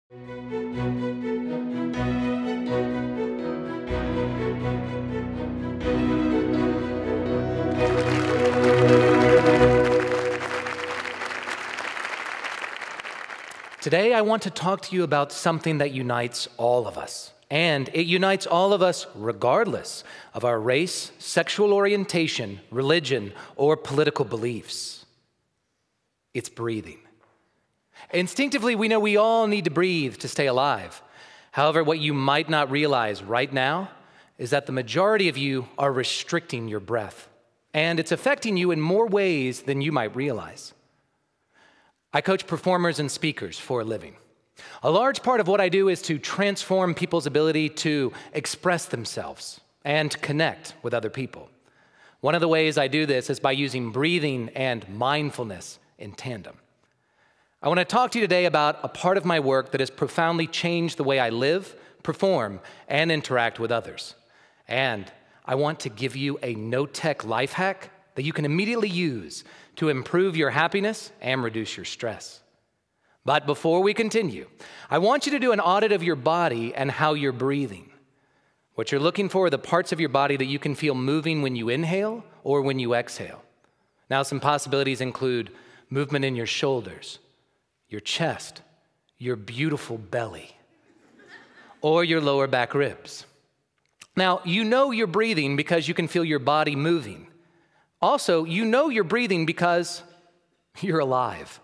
Today, I want to talk to you about something that unites all of us. And it unites all of us regardless of our race, sexual orientation, religion, or political beliefs. It's breathing. Instinctively, we know we all need to breathe to stay alive. However, what you might not realize right now is that the majority of you are restricting your breath, and it's affecting you in more ways than you might realize. I coach performers and speakers for a living. A large part of what I do is to transform people's ability to express themselves and connect with other people. One of the ways I do this is by using breathing and mindfulness in tandem. I want to talk to you today about a part of my work that has profoundly changed the way I live, perform, and interact with others. And I want to give you a no-tech life hack that you can immediately use to improve your happiness and reduce your stress. But before we continue, I want you to do an audit of your body and how you're breathing. What you're looking for are the parts of your body that you can feel moving when you inhale or when you exhale. Now, some possibilities include movement in your shoulders, your chest, your beautiful belly, or your lower back ribs. Now, you know you're breathing because you can feel your body moving. Also, you know you're breathing because you're alive.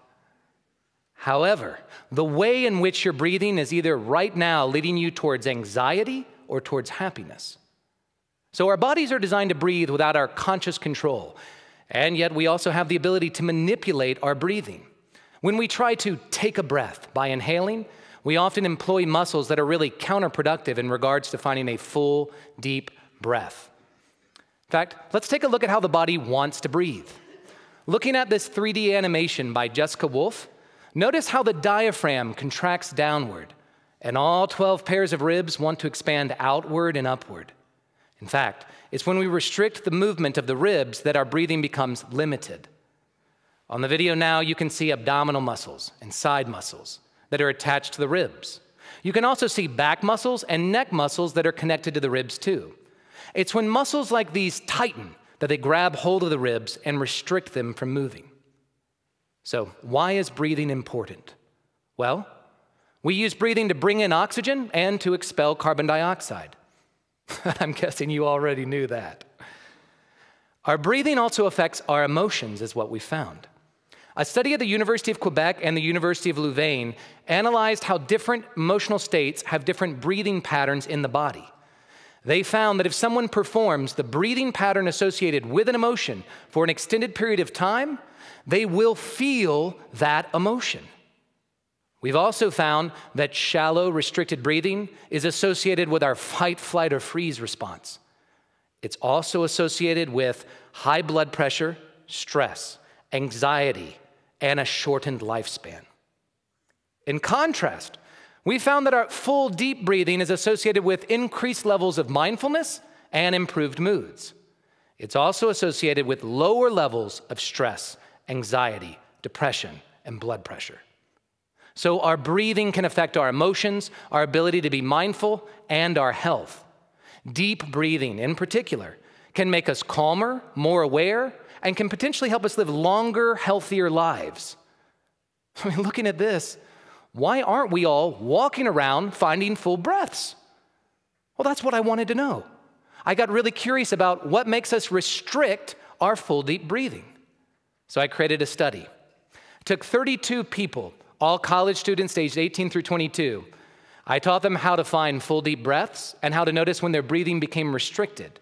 However, the way in which you're breathing is either right now leading you towards anxiety or towards happiness. So our bodies are designed to breathe without our conscious control, and yet we also have the ability to manipulate our breathing. When we try to take a breath by inhaling, we often employ muscles that are really counterproductive in regards to finding a full, deep breath. In fact, let's take a look at how the body wants to breathe. Looking at this 3D animation by Jessica Wolf, notice how the diaphragm contracts downward, and all 12 pairs of ribs want to expand outward and upward. In fact, it's when we restrict the movement of the ribs that our breathing becomes limited. On the video now, you can see abdominal muscles and side muscles that are attached to the ribs. You can also see back muscles and neck muscles that are connected to the ribs too. It's when muscles like these tighten that they grab hold of the ribs and restrict them from moving. So why is breathing important? Well, we use breathing to bring in oxygen and to expel carbon dioxide. I'm guessing you already knew that. Our breathing also affects our emotions, is what we found. A study at the University of Quebec and the University of Louvain analyzed how different emotional states have different breathing patterns in the body. They found that if someone performs the breathing pattern associated with an emotion for an extended period of time, they will feel that emotion. We've also found that shallow, restricted breathing is associated with our fight, flight, or freeze response. It's also associated with high blood pressure, stress, anxiety, and a shortened lifespan. In contrast, we found that our full, deep breathing is associated with increased levels of mindfulness and improved moods. It's also associated with lower levels of stress, anxiety, depression, and blood pressure. So our breathing can affect our emotions, our ability to be mindful, and our health. Deep breathing, in particular, can make us calmer, more aware, and can potentially help us live longer, healthier lives. I mean, looking at this, why aren't we all walking around finding full breaths? Well, that's what I wanted to know. I got really curious about what makes us restrict our full, deep breathing. So I created a study. I took 32 people, all college students aged 18 through 22. I taught them how to find full, deep breaths and how to notice when their breathing became restricted.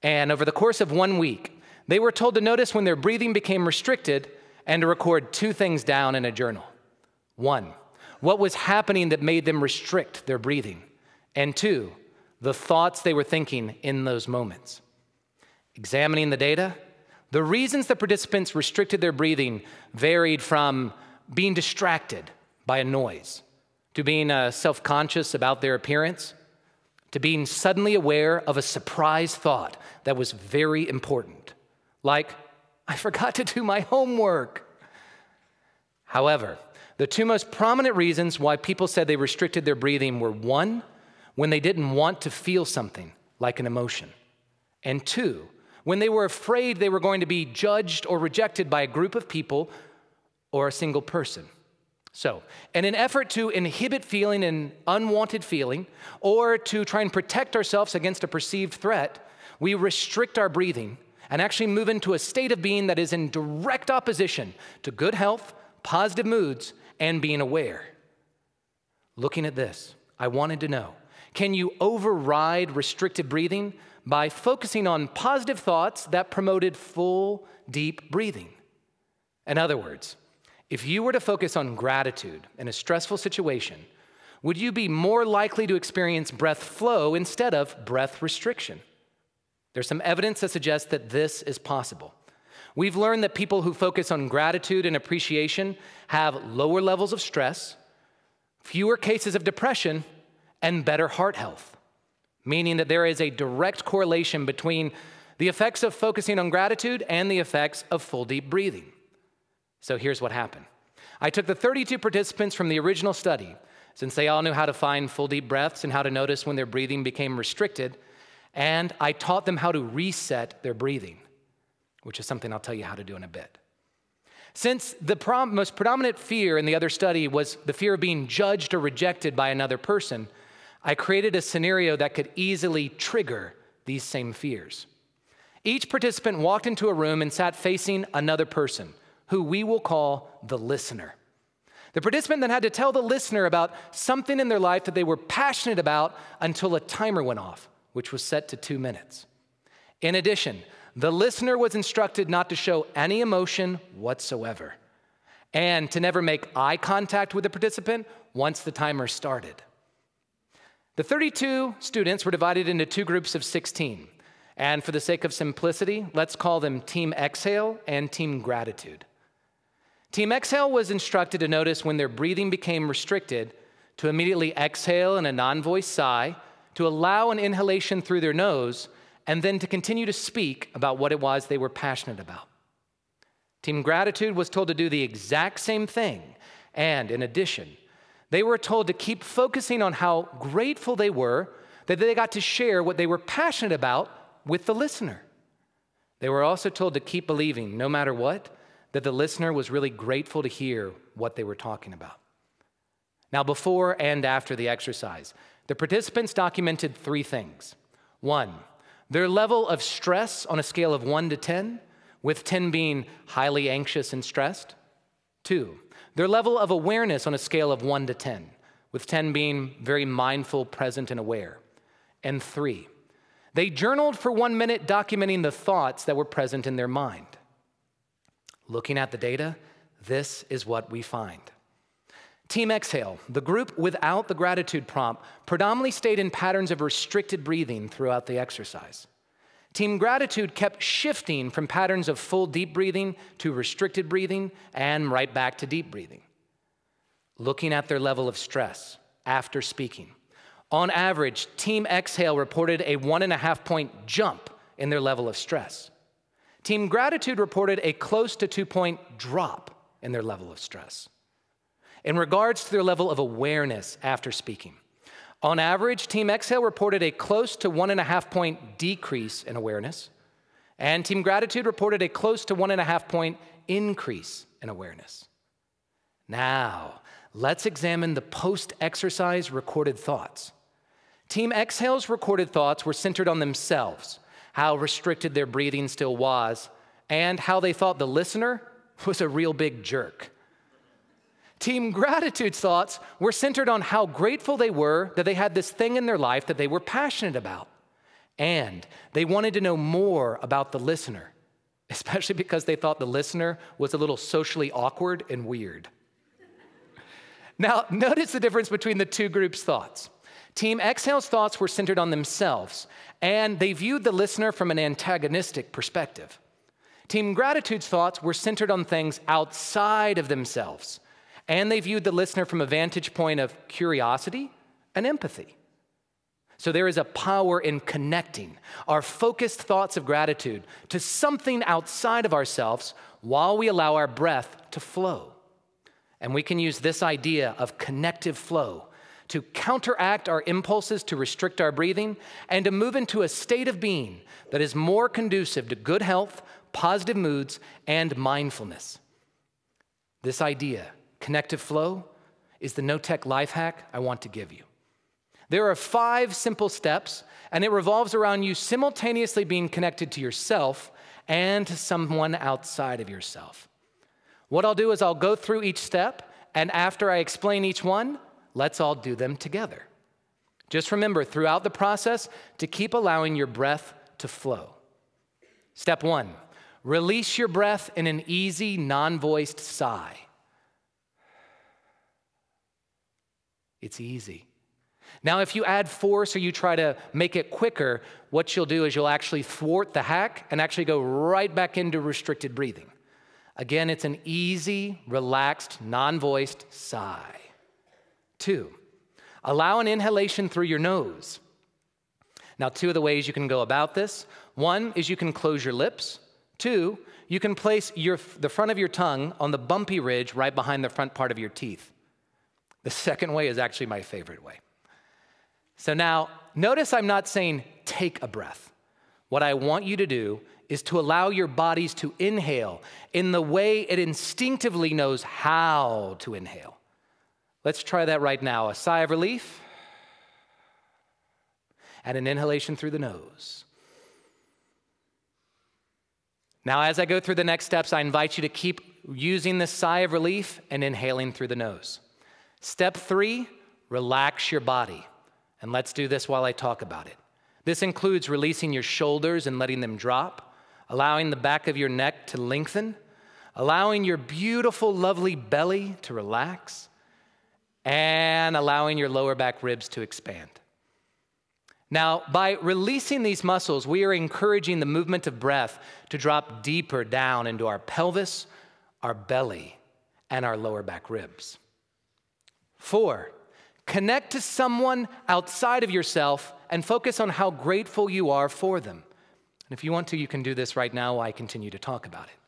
And over the course of 1 week, they were told to notice when their breathing became restricted and to record 2 things down in a journal. 1, what was happening that made them restrict their breathing? And 2, the thoughts they were thinking in those moments. Examining the data, the reasons the participants restricted their breathing varied from being distracted by a noise, to being self-conscious about their appearance, to being suddenly aware of a surprise thought that was very important, like, I forgot to do my homework. However, The two most prominent reasons why people said they restricted their breathing were one, when they didn't want to feel something like an emotion, and two, when they were afraid they were going to be judged or rejected by a group of people or a single person. So, in an effort to inhibit feeling an unwanted feeling or to try and protect ourselves against a perceived threat, we restrict our breathing and actually move into a state of being that is in direct opposition to good health, positive moods, and being aware. Looking at this, I wanted to know, can you override restricted breathing by focusing on positive thoughts that promoted full, deep breathing? In other words, if you were to focus on gratitude in a stressful situation, would you be more likely to experience breath flow instead of breath restriction? There's some evidence that suggests that this is possible. We've learned that people who focus on gratitude and appreciation have lower levels of stress, fewer cases of depression, and better heart health, meaning that there is a direct correlation between the effects of focusing on gratitude and the effects of full deep breathing. So here's what happened. I took the 32 participants from the original study, since they all knew how to find full deep breaths and how to notice when their breathing became restricted, and I taught them how to reset their breathing, which is something I'll tell you how to do in a bit. Since the most predominant fear in the other study was the fear of being judged or rejected by another person, I created a scenario that could easily trigger these same fears. Each participant walked into a room and sat facing another person, who we will call the listener. The participant then had to tell the listener about something in their life that they were passionate about until a timer went off, which was set to 2 minutes. In addition, the listener was instructed not to show any emotion whatsoever and to never make eye contact with the participant once the timer started. The 32 students were divided into 2 groups of 16, and for the sake of simplicity, let's call them Team Exhale and Team Gratitude. Team Exhale was instructed to notice when their breathing became restricted, to immediately exhale in a non-voice sigh, to allow an inhalation through their nose, and then to continue to speak about what it was they were passionate about. Team Gratitude was told to do the exact same thing, and in addition, they were told to keep focusing on how grateful they were that they got to share what they were passionate about with the listener. They were also told to keep believing, no matter what, that the listener was really grateful to hear what they were talking about. Now, before and after the exercise, the participants documented 3 things. 1, their level of stress on a scale of 1 to 10, with 10 being highly anxious and stressed. 2, their level of awareness on a scale of 1 to 10, with 10 being very mindful, present, and aware. And 3, they journaled for 1 minute documenting the thoughts that were present in their mind. Looking at the data, this is what we find. Team Exhale, the group without the gratitude prompt, predominantly stayed in patterns of restricted breathing throughout the exercise. Team Gratitude kept shifting from patterns of full deep breathing to restricted breathing and right back to deep breathing. Looking at their level of stress after speaking, on average, Team Exhale reported a 1.5-point jump in their level of stress. Team Gratitude reported a close to 2-point drop in their level of stress. In regards to their level of awareness after speaking, on average, Team Exhale reported a close to 1.5-point decrease in awareness, and Team Gratitude reported a close to 1.5-point increase in awareness. Now, let's examine the post-exercise recorded thoughts. Team Exhale's recorded thoughts were centered on themselves, how restricted their breathing still was, and how they thought the listener was a real big jerk. Team Gratitude's thoughts were centered on how grateful they were that they had this thing in their life that they were passionate about. And they wanted to know more about the listener, especially because they thought the listener was a little socially awkward and weird. Now, notice the difference between the 2 groups' thoughts. Team Exhale's thoughts were centered on themselves, and they viewed the listener from an antagonistic perspective. Team Gratitude's thoughts were centered on things outside of themselves, and they viewed the listener from a vantage point of curiosity and empathy. So there is a power in connecting our focused thoughts of gratitude to something outside of ourselves while we allow our breath to flow. And we can use this idea of connective flow to counteract our impulses to restrict our breathing and to move into a state of being that is more conducive to good health, positive moods, and mindfulness. This idea, connective flow, is the no-tech life hack I want to give you. There are 5 simple steps, and it revolves around you simultaneously being connected to yourself and to someone outside of yourself. What I'll do is I'll go through each step, and after I explain each one, let's all do them together. Just remember throughout the process to keep allowing your breath to flow. Step 1, release your breath in an easy, non-voiced sigh. It's easy. Now, if you add force or you try to make it quicker, what you'll do is you'll actually thwart the hack and actually go right back into restricted breathing. Again, it's an easy, relaxed, non-voiced sigh. 2, allow an inhalation through your nose. Now, 2 of the ways you can go about this. 1 is you can close your lips. 2, you can place the front of your tongue on the bumpy ridge right behind the front part of your teeth. The second way is actually my favorite way. So now, notice I'm not saying take a breath. What I want you to do is to allow your bodies to inhale in the way it instinctively knows how to inhale. Let's try that right now. A sigh of relief and an inhalation through the nose. Now, as I go through the next steps, I invite you to keep using this sigh of relief and inhaling through the nose. Step 3, relax your body. And let's do this while I talk about it. This includes releasing your shoulders and letting them drop, allowing the back of your neck to lengthen, allowing your beautiful, lovely belly to relax, and allowing your lower back ribs to expand. Now, by releasing these muscles, we are encouraging the movement of breath to drop deeper down into our pelvis, our belly, and our lower back ribs. 4, connect to someone outside of yourself and focus on how grateful you are for them. And if you want to, you can do this right now while I continue to talk about it.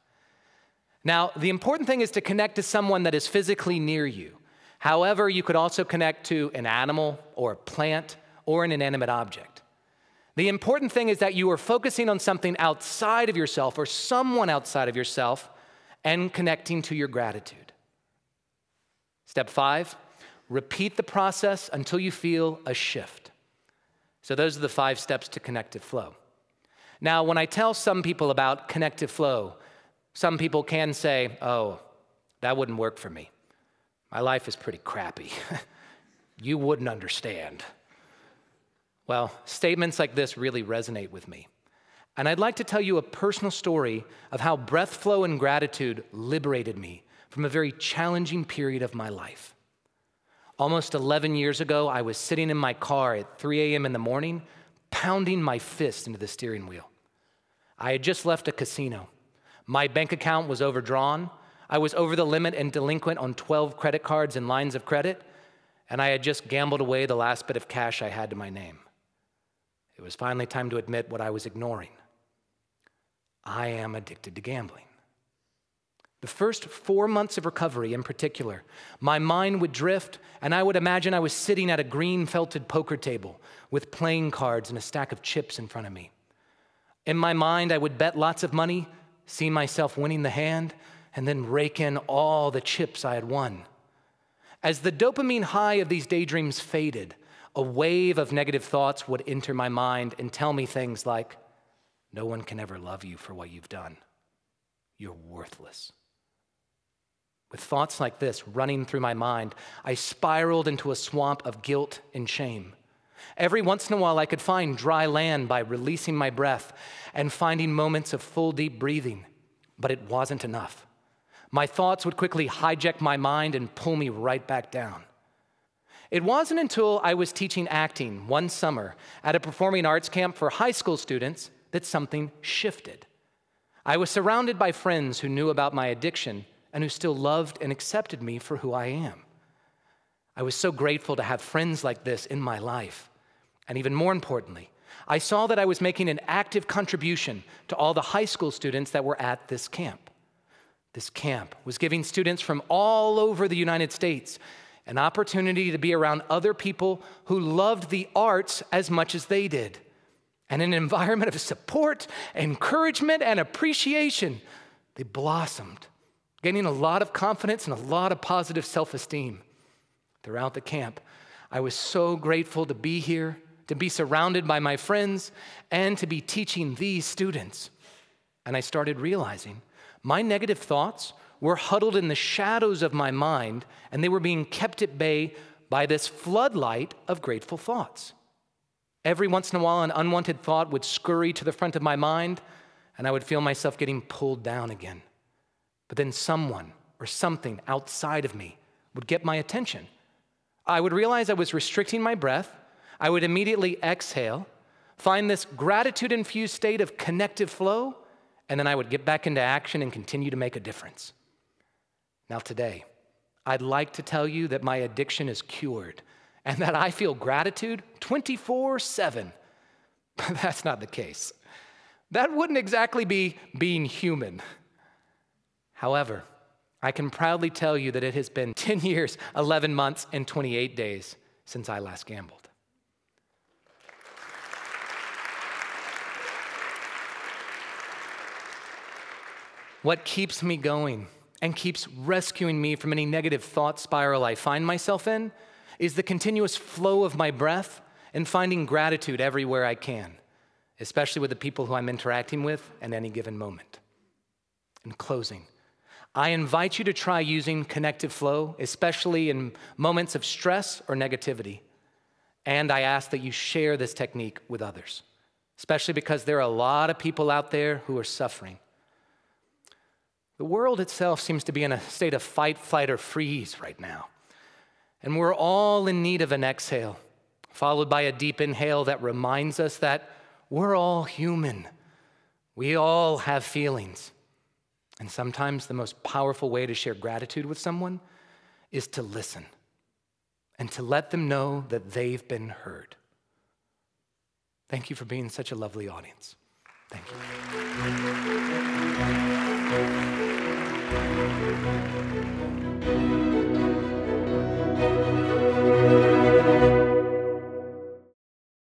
Now, the important thing is to connect to someone that is physically near you. However, you could also connect to an animal or a plant or an inanimate object. The important thing is that you are focusing on something outside of yourself or someone outside of yourself and connecting to your gratitude. Step 5, repeat the process until you feel a shift. So those are the 5 steps to connective flow. Now, when I tell some people about connective flow, some people can say, oh, that wouldn't work for me. My life is pretty crappy. You wouldn't understand. Well, statements like this really resonate with me. And I'd like to tell you a personal story of how breath flow and gratitude liberated me from a very challenging period of my life. Almost 11 years ago, I was sitting in my car at 3 a.m. in the morning, pounding my fist into the steering wheel. I had just left a casino. My bank account was overdrawn. I was over the limit and delinquent on 12 credit cards and lines of credit, and I had just gambled away the last bit of cash I had to my name. It was finally time to admit what I was ignoring. I am addicted to gambling. The first 4 months of recovery in particular, my mind would drift, and I would imagine I was sitting at a green felted poker table with playing cards and a stack of chips in front of me. In my mind, I would bet lots of money, see myself winning the hand, and then rake in all the chips I had won. As the dopamine high of these daydreams faded, a wave of negative thoughts would enter my mind and tell me things like, no one can ever love you for what you've done. You're worthless. With thoughts like this running through my mind, I spiraled into a swamp of guilt and shame. Every once in a while, I could find dry land by releasing my breath and finding moments of full, deep breathing, but it wasn't enough. My thoughts would quickly hijack my mind and pull me right back down. It wasn't until I was teaching acting one summer at a performing arts camp for high school students that something shifted. I was surrounded by friends who knew about my addiction and who still loved and accepted me for who I am. I was so grateful to have friends like this in my life. And even more importantly, I saw that I was making an active contribution to all the high school students that were at this camp. This camp was giving students from all over the United States an opportunity to be around other people who loved the arts as much as they did. And in an environment of support, encouragement, and appreciation, they blossomed, gaining a lot of confidence and a lot of positive self-esteem. Throughout the camp, I was so grateful to be here, to be surrounded by my friends, and to be teaching these students. And I started realizing my negative thoughts were huddled in the shadows of my mind, and they were being kept at bay by this floodlight of grateful thoughts. Every once in a while, an unwanted thought would scurry to the front of my mind, and I would feel myself getting pulled down again. But then someone or something outside of me would get my attention. I would realize I was restricting my breath. I would immediately exhale, find this gratitude-infused state of connective flow, and then I would get back into action and continue to make a difference. Now today, I'd like to tell you that my addiction is cured and that I feel gratitude 24/7. But that's not the case. That wouldn't exactly be being human. However, I can proudly tell you that it has been 10 years, 11 months, and 28 days since I last gambled. What keeps me going and keeps rescuing me from any negative thought spiral I find myself in is the continuous flow of my breath and finding gratitude everywhere I can, especially with the people who I'm interacting with at any given moment. In closing, I invite you to try using Connective Flow, especially in moments of stress or negativity. And I ask that you share this technique with others, especially because there are a lot of people out there who are suffering. The world itself seems to be in a state of fight, flight, or freeze right now. And we're all in need of an exhale, followed by a deep inhale that reminds us that we're all human. We all have feelings. And sometimes the most powerful way to share gratitude with someone is to listen and to let them know that they've been heard. Thank you for being such a lovely audience. Thank you.